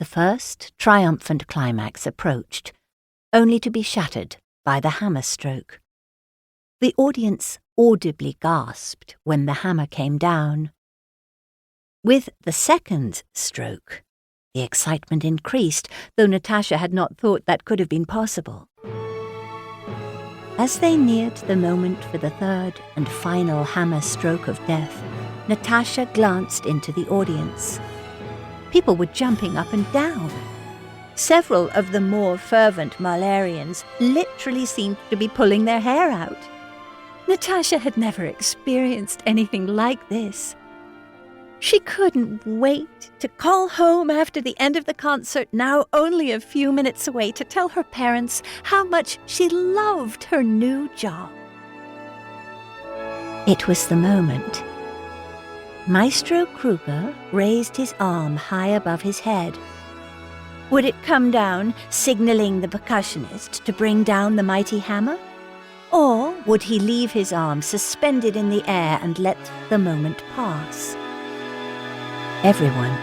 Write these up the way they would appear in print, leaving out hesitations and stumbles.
The first triumphant climax approached, only to be shattered by the hammer stroke. The audience audibly gasped when the hammer came down. With the second stroke, the excitement increased, though Natasha had not thought that could have been possible. As they neared the moment for the third and final hammer stroke of death, Natasha glanced into the audience. People were jumping up and down. Several of the more fervent Mahlerians literally seemed to be pulling their hair out. Natasha had never experienced anything like this. She couldn't wait to call home after the end of the concert, now only a few minutes away, to tell her parents how much she loved her new job. It was the moment. Maestro Kruger raised his arm high above his head. Would it come down, signaling the percussionist to bring down the mighty hammer? Or would he leave his arm suspended in the air and let the moment pass? Everyone,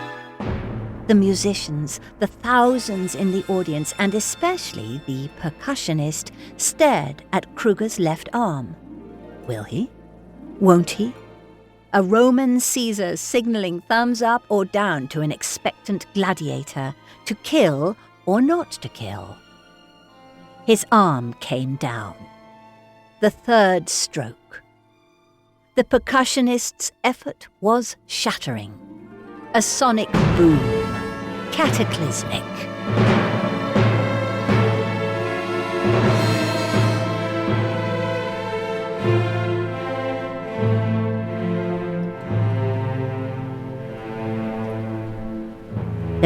the musicians, the thousands in the audience, and especially the percussionist, stared at Kruger's left arm. Will he? Won't he? A Roman Caesar signaling thumbs up or down to an expectant gladiator, to kill or not to kill. His arm came down. The third stroke. The percussionist's effort was shattering. A sonic boom, cataclysmic.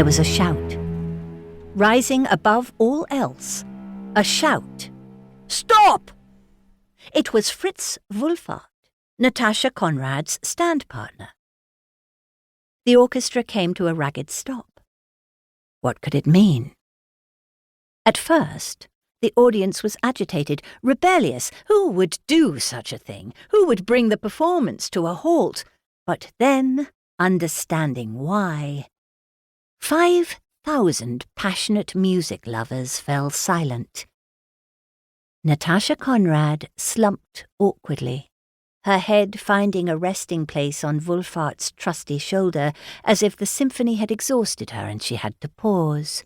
There was a shout. Rising above all else, a shout. Stop! It was Fritz Wulfart, Natasha Conrad's stand partner. The orchestra came to a ragged stop. What could it mean? At first, the audience was agitated, rebellious. Who would do such a thing? Who would bring the performance to a halt? But then, understanding why, 5,000 passionate music lovers fell silent. Natasha Conrad slumped awkwardly, her head finding a resting place on Wulfart's trusty shoulder, as if the symphony had exhausted her and she had to pause.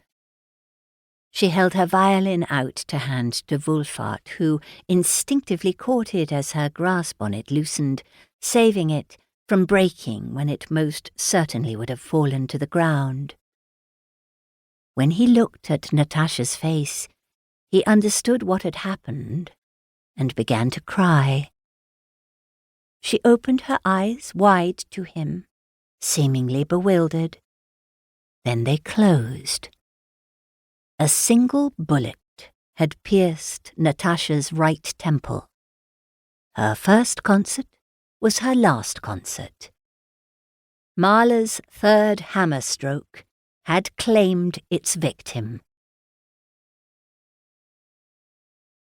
She held her violin out to hand to Wulfart, who instinctively caught it as her grasp on it loosened, saving it from breaking when it most certainly would have fallen to the ground. When he looked at Natasha's face, he understood what had happened and began to cry. She opened her eyes wide to him, seemingly bewildered. Then they closed. A single bullet had pierced Natasha's right temple. Her first concert was her last concert. Mahler's third hammer stroke had claimed its victim.